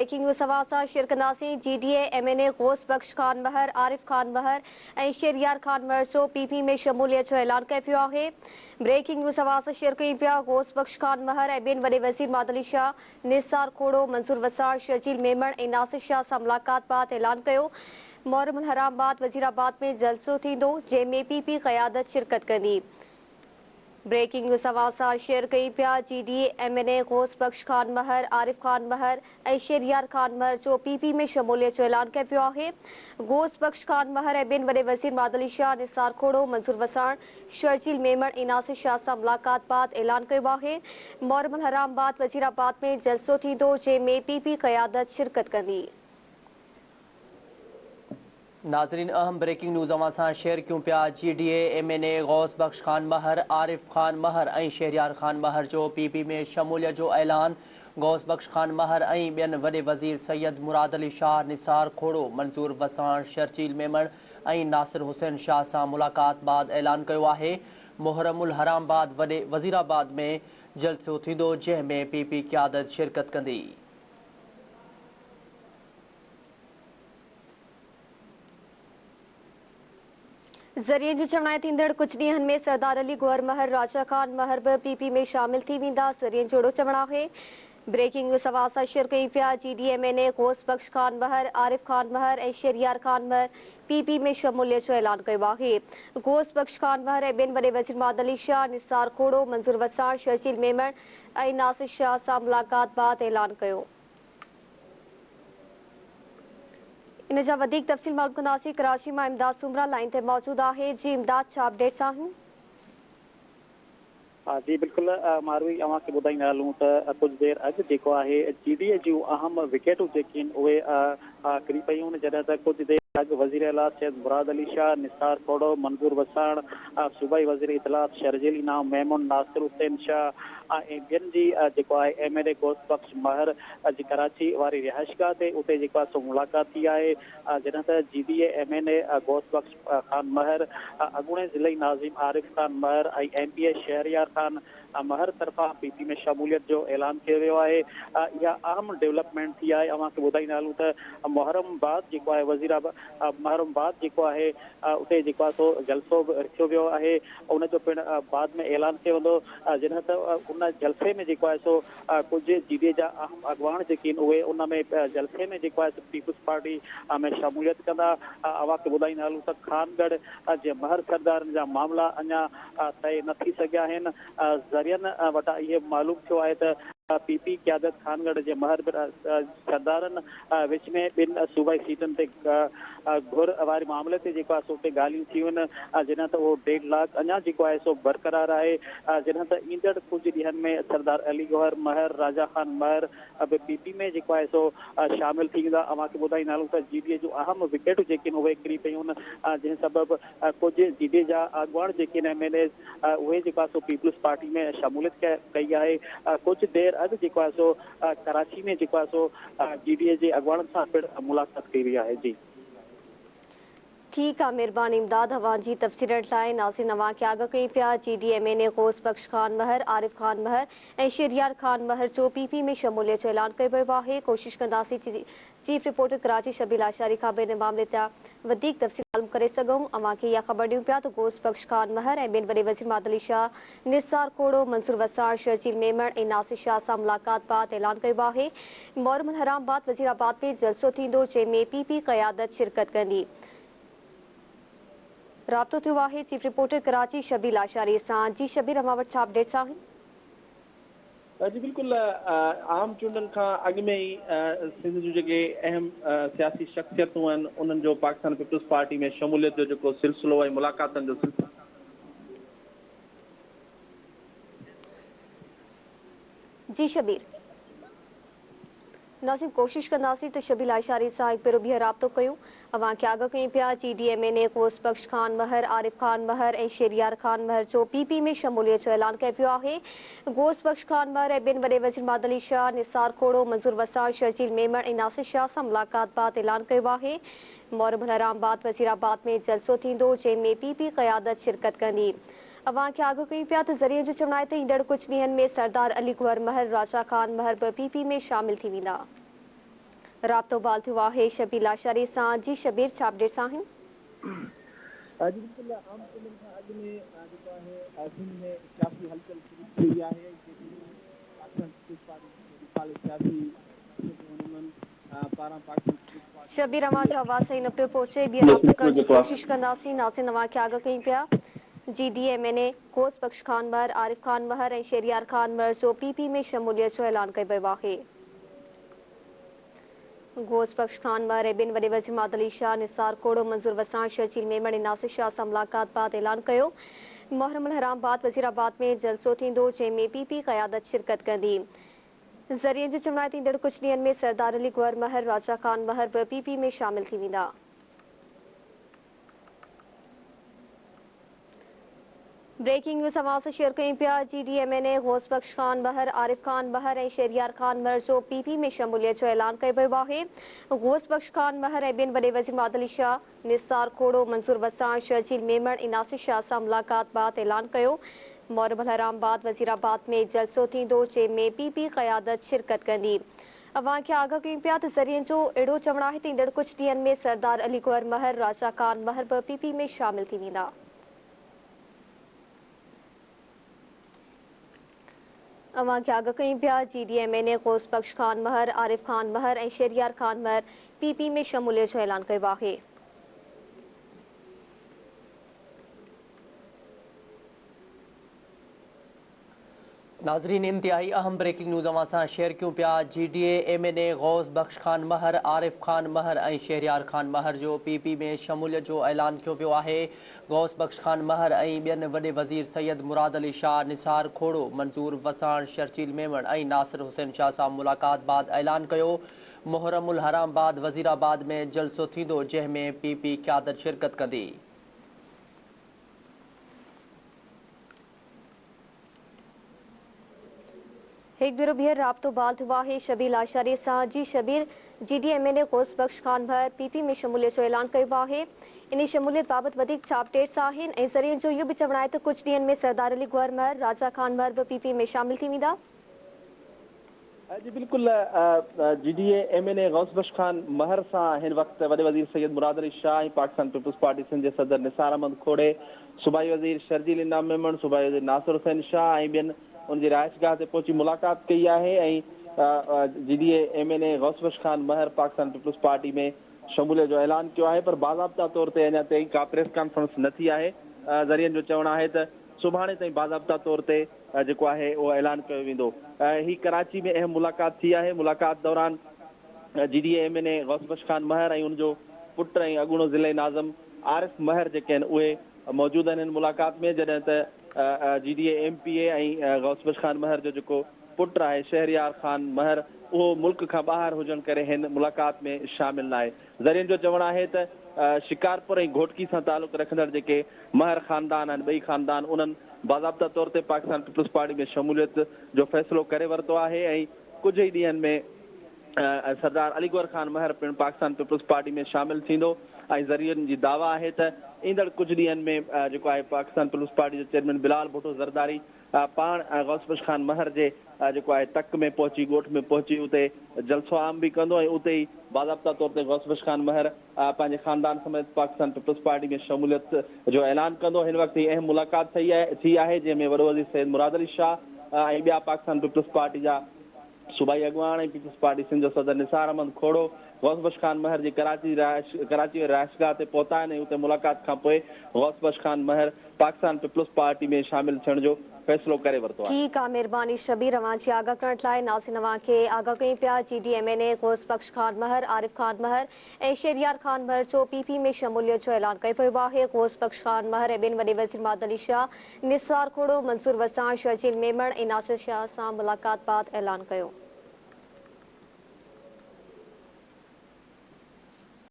Breaking news सभा सां share कंदासीं। GDA MNA Ghaus बख्श खान महर, आरिफ खान महर ऐं शेरियार खान महर जो PP में शमूलियत जो ऐलान कयो पियो आहे। ब्रेकिंग न्यूज़ सभा सां शेयर कयूं पिया। गौस बख्श खान महर ऐं ॿियनि वॾे वज़ीर मादली शाह, निसार खोड़ो, मंसूर वसार, शर्जील मेमण ऐं नासिर शाह सां मुलाक़ात बाद ऐलान कयो। मोहरम हराम बाद वज़ीराबाद में जलसो थींदो, जंहिंमें PP क़यादत शिरकत कंदी। ब्रेकिंग न्यूज़ सभा सां शेयर कई पिया। GDA MNA गौस बख्श खान महर, आरिफ खान महर ऐं शेरियार खान महर जो PP में शमूलियत जो ऐलान कयो पियो आहे। गौस बख्श खान महर ऐं ॿियनि वॾे वज़ीर मादली शाह, निसार खोड़ो, मंसूर वसाण, शर्जील मेमण ऐं नासिर शाह सां मुलाक़ात बाद ऐलान कयो आहे। मोहरम हराम बाद वज़ीराबाद में जलसो थींदो, जंहिंमें PP क़यादत शिरकत कंदी। नाज़रीन, अहम ब्रेकिंग न्यूज़ अवां सां शेयर कयूं पिया। GDA MNA गौस बख्श खान महर, आरिफ खान महर ऐं शेरियार खान महर जो PP में शमूलियत जो ऐलान। गौस बख्श खान महर ऐं ॿियनि वॾे वज़ीर सैयद मुराद अली शाह, निसार खोड़ो, मंसूर वसाण, शर्जील मेमण ऐं नासिर हुसैन शाह सां मुलाक़ात बाद ऐलान कयो आहे। मुहर्रमुल हराम बाद वॾे वज़ीराबाद में जलसो थींदो, जंहिंमें PP क़यादत शिरकत कंदी। ज़रिए जो चवण आहे थींदड़ कुछ ॾींहनि में सरदार अली गौहर महर, राजा खान महर बि PP में शामिल थी वेंदा। ज़रिए जोड़ो चवण आहे। ब्रेकिंग न्यूज़ सभा सां शेयर कई पिया। GDA MNA गौस बख्श खान महर, आरिफ खान महर ऐं शेरियार खान महर PP में शमूलियत जो ऐलान कयो आहे। गौस बख्श खान महर ऐं ॿियनि वॾे वज़ीर मादली शाह, निसार खोड़ो, मंसूर वसाण, शर्जील मेमण ऐं नासिर शाह सां मुलाक़ात बाद ऐलान कयो। इन जा वधीक तफ़सील मालूम कंदासीं। कराची मां इमदाद सुमरा लाइन ते मौजूद आहे। जी इमदाद, छा अपडेट्स आहिनि? जी बिल्कुलु मारवी, अव्हांखे ॿुधाईंदा हलूं त कुझु देरि अॻु जेको आहे GDA जूं अहम विकेटूं जेके आहिनि उहे किरी पयूं, जॾहिं त कुझु देरि अॻु वज़ीर आला सैयद मुराद अली शाह, निसार खोड़ो, मंसूर वसाण, सूबाई वज़ीर इतलात शर्जील इनाम मेमून, नासिर हुसैन शाह ऐं ॿियनि जी जेको आहे MNA गौस बख्श महर जी कराची वारी रिहाइशगाह ते उते जेको आहे सो मुलाक़ात थी आहे। जॾहिं त GDA MNA गौस बख्श खान महर, अॻूणे ज़िले नाज़िम आरिफ खान महर ऐं MPA शहरियार खान महर तरफ़ां PP में शमूलियत जो ऐलान कयो वियो आहे। इहा अहम डेवलपमेंट थी आहे। अव्हांखे ॿुधाईंदा हलूं त मुहर्रम बाद जेको आहे मुहर्रम बाद जेको आहे उते जेको आहे सो जलसो बि रखियो वियो आहे। उनजो पिणु बाद में ऐलान कयो वेंदो, जॾहिं त उन जलसे में जेको आहे सो कुझु GDA जा अहम अॻवान जेके आहिनि उहे उन में जलसे में जेको आहे पीपुल्स पार्टी में शमूलियत कंदा। अव्हांखे ॿुधाईंदा हलूं त खानगढ़ जे महर सरदारनि जा मामला अञा तय न थी सघिया आहिनि। ज़रियनि वटां इहे मालूम थियो आहे त PP क़यादत खानगढ़ जे महर सरदारनि विच में ॿिनि सूबाई सीटनि ते घुर वारे मामले ते जेको आहे सो उते ॻाल्हियूं थियूं आहिनि, जॾहिं त उहो 1.5 लाख अञा जेको आहे सो बरक़रार आहे। जॾहिं त ईंदड़ कुझु ॾींहनि में सरदार अली गौहर महर, राजा खान महर बि PP में जेको आहे सो शामिल थी वेंदा। अव्हांखे ॿुधाईंदा हलूं त GDA जूं अहम विकेटूं जेके आहिनि उहे किरी पयूं आहिनि, जंहिं सबबि कुझु GDA जा अॻवान जेके आहिनि MNA उहे जेको आहे सो पीपुल्स पार्टी में शमूलियत कई आहे। कुझु देरि अॻु जेको आहे सो कराची में जेको आहे सो GDA जे अॻवाननि सां पिणु मुलाक़ात कई वई आहे। जी ठीक आहे, महिरबानी इमदाद अवां जी तफ़सीलनि लाइ। नाज़रीन, अवां खे आगाह कई पिया। GDA MNA गौस बख्श खान महर, आरिफ खान महर ऐं शेरियार खान महर जो PP में शमूलियत जो ऐलान कयो वियो आहे। कोशिश कंदासीं चीफ रिपोर्टर कराची शबील आशारी खां बि इन मामले ते वधीक तफ़सील मालूम करे सघूं। अवां खे इहा ख़बर ॾियूं पिया त गौस बख्श खान महर ऐं ॿियनि वॾे वज़ीर मादली शाह, निसार खोड़ो, मंसूर वसाण, शर्जील मेमण ऐं नासिर शाह सां मुलाक़ात बाद ऐलान कयो आहे। मोहर्रम हराम बाद वज़ीराबाद में जलसो थींदो, जंहिंमें PP क़यादत शिरकत कंदी। राब्तो थियो आहे चीफ रिपोर्टर कराची शबील आशारी सां। जी शबीर, अवां वटि छा अपडेट्स आहिनि? जी बिल्कुलु, आम चूंडनि खां अॻु में ई सिंध जूं जेके अहम सियासी शख़्सियतूं आहिनि उन्हनि जो पाकिस्तान पीपुल्स पार्टी में शमूलियत जो जेको सिलसिलो ऐं मुलाक़ातनि जो सिलसिलो। जी शबीर, नाज़रीन, कोशिश कंदासीं त शबील आशारी सां हिकु भेरो ॿीहर राब्तो कयूं। अवां खे आगाह कयूं पिया। GDA MNA गौस बख्श खान महर, आरिफ खान महर ऐं शेरियार खान महर जो PP में शमूलियत जो ऐलान कयो पियो आहे। गौस बख्श खान महर ऐं ॿियनि वॾे वज़ीर मादली शाह, निसार खोड़ो, मंसूर वसाण, शर्जील मेमण ऐं नासिर शाह सां मुलाक़ात बाद ऐलान कयो आहे। मोहर्रम हराम बाद वज़ीराबाद में जलसो थींदो, जंहिंमें PP क़यादत शिरकत कंदी। अवां खे आगाह कयूं पिया त ज़रिए जो चवण आहे त ईंदड़ कुझु ॾींहनि में सरदार अली गौहर महर, राजा खान महर बि PP में शामिल थी वेंदा। राब्तो बाल थियो आहे शबीर लाशारी सां। जी शबीर, छा अपडेट्स आहिनि? जी बिल्कुलु आम चूंडनि खां अॻु में जेको आहे सिंध में सियासी हलचल शुरू थी वई आहे। शबीर, अवां जो आवाज़ सही न पियो पहुचे, ॿीहर राब्तो करण जी कोशिश कंदासीं। नासिन अवां खे आगाह कयूं पिया GDMNA घोष बख्श खान महर, आरिफ खान महर ऐं शहरियार खान महर जो PP में शमूलियत जो ऐलान कयो वियो आहे। घोष बख्श खान महर ऐं ॿिनि वॾे वज़ीर माद अली शाह, निसार कोड़ो, मंज़ूर वसाण, शर्जील मेमण ऐं नासिर शाह सां मुलाक़ात बाद ऐलान कयो। मुहर्रम हराम बाद वज़ीराबाद में जलसो थींदो, जंहिंमें PP क़यादत शिरकत कंदी। ज़रियनि जो चवणु आहे त ईंदड़ कुझु ॾींहनि में सरदार अली गौहर महर, राजा खान महर बि PP में शामिल थी वेंदा। ब्रेकिंग न्यूज़ अवां सां शेयर कयूं पिया। GDMNA घोष बख्श खान महर, आरिफ खान महर ऐं शहरियार खान महर जो PP में शमूलियत जो ऐलान कयो वियो आहे। घोष बख्श खान महर ऐं ॿिनि वॾे वज़ीर माद अली शाह, निसार कोड़ो, मंज़ूर वसाण, शर्जील मेमण ऐं नासिर शाह सां मुलाक़ात बाद ऐलान कयो। मुहर्रम हराम बाद वज़ीराबाद में जलसो थींदो, जंहिंमें PP क़यादत शिरकत कंदी। अवां खे आगाह कयूं पिया त ज़रियनि जो अहिड़ो चवणु आहे त ईंदड़ कुझु ॾींहनि में सरदार अली गौहर महर, राजा खान महर बि PP में शामिल थी वेंदा। अवां खे आगाह कयूं पिया GDMNA घोष बख्श खान महर, आरिफ खान महर ऐं शहरियार खान महर PP में शमूलियत जो ऐलान कयो आहे। नाज़रीन, इंतहाई अहम ब्रेकिंग न्यूज़ अवां सां शेयर कयूं पिया। GDMNA घोष बख्श खान महर, आरिफ खान महर ऐं शहरियार खान महर जो PP में शमूलियत जो ऐलान कयो वियो आहे। घोष बख्श खान महर ऐं ॿियनि वॾे वज़ीर सैयद मुराद अली शाह, निसार खोड़ो, मंज़ूर वसाण, शर्जील मेमण ऐं नासिर हुसैन शाह सां मुलाक़ात बाद ऐलान कयो। मुहर्रम हराम बाद वज़ीराबाद में जलसो थींदो, जंहिंमें PP क़यादत शिरकत कंदी। एक भेरो ॿीहर राब्तो बाल थियो आहे शबीर लाशारी सां। जी शबीर, GDMNA घोष बख्श खान महर PP में शमूलियत जो ऐलान कयो आहे। इन शमूलियत बाबति वधीक छा अपडेट्स आहिनि ऐं ज़रियनि जो इहो बि चवणु आहे त कुझु ॾींहनि में सरदार अली गौहर महर, राजा खान महर बि PP में शामिल थी वेंदा। जी बिल्कुलु GDMNA गौस बख्श खान महर सां हिन वक़्तु वॾे वज़ीर सैयद मुराद अली शाह ऐं पाकिस्तान पीपुल्स पार्टी सिंध जे सदर निसार अहमद खोड़े, सूबाई वज़ीर शर्जील इनाम मेमण, सूबाई वज़ीर नासिर हुसैन शाह ऐं ॿियनि उनजी रिहाइशगाह ते पहुची मुलाक़ात कई आहे। ऐं GDMNA गौस बख्श खान महर पाकिस्तान पीपुल्स पार्टी में शमूलियत जो ऐलान कयो आहे, पर बाज़ाब्ता तौर ते अञा ताईं का प्रेस कॉन्फ्रेंस न थी आहे। ज़रियनि जो चवणु आहे त सुभाणे ताईं बाज़ाब्ता तौर ते जेको आहे उहो ऐलान कयो वेंदो। ही कराची में अहम मुलाक़ात थी आहे। मुलाक़ात दौरान GDMNA गौस बख्श खान महर ऐं उनजो पुटु ऐं अॻूणो ज़िले नाज़िम आरिफ महर जेके आहिनि उहे मौजूदु आहिनि हिन मुलाक़ात में, जॾहिं त GDMPA ऐं गौस बख्श खान महर जो जेको पुटु आहे शहरियार खान महर उहो मुल्क खां ॿाहिरि हुजण करे हिन मुलाक़ात में शामिल न आहे। ज़रियनि जो चवणु आहे त शिकारपुर ऐं घोटकी सां तालुक़ रखंदड़ जेके महर ख़ानदान आहिनि, ॿई ख़ानदान, उन्हनि बाज़ाब्ता तौर ते पाकिस्तान पीपुल्स पार्टी में शमूलियत जो फ़ैसिलो करे वरितो आहे। ऐं कुझु ई ॾींहनि में सरदार अली गौहर खान महर पिणु पाकिस्तान पीपुल्स पार्टी में शामिल थींदो। ऐं ज़रियनि जी दावा आहे त ईंदड़ कुझु ॾींहनि में जेको आहे पाकिस्तान पीपुल्स पार्टी जो चेयरमैन बिलाल भुट्टो ज़रदारी पाण गौस बख्श खान महर जे जेको आहे तक में पहुची, ॻोठ में पहुची, उते जलसो आम बि कंदो ऐं उते ई बाज़ाब्ता तौर ते गौस बख्श खान महर पंहिंजे ख़ानदान समेत पाकिस्तान पीपुल्स पार्टी में शमूलियत जो ऐलान कंदो। हिन वक़्तु अहम मुलाक़ात थी आहे जंहिंमें वॾो वज़ीर सैयद मुराद अली शाह ऐं ॿिया पाकिस्तान पीपुल्स पार्टी जा सूबाई अॻुवान ऐं पीपुल्स पार्टी सिंध जो सदर निसार अहमद खोड़ो गौस बख्श खान महर जी कराची रिहाइशगाह ते पहुता आहिनि ऐं उते मुलाक़ात खां पोइ गौस बख्श खान महर पाकिस्तान पीपुल्स पार्टी में शामिल थियण जो फ़ैसिलो करे वरितो आहे। ठीकु आहे, महिरबानी शबीर अवां जी आगाह करण लाइ। नाज़रीन, अवां खे आगाह कयूं पिया GDMNA घोष बख्श खान महर, आरिफ खान महर ऐं शहरियार खान महर जो PP में शमूलियत जो ऐलान कयो वियो आहे। घोष बख्श खान महर ऐं ॿिनि वॾे वज़ीर माद अली शाह, निसार खोड़ो, मंसूर वसाण, शर्जील मेमण ऐं नासिर शाह सां मुलाक़ात बाद ऐलान कयो।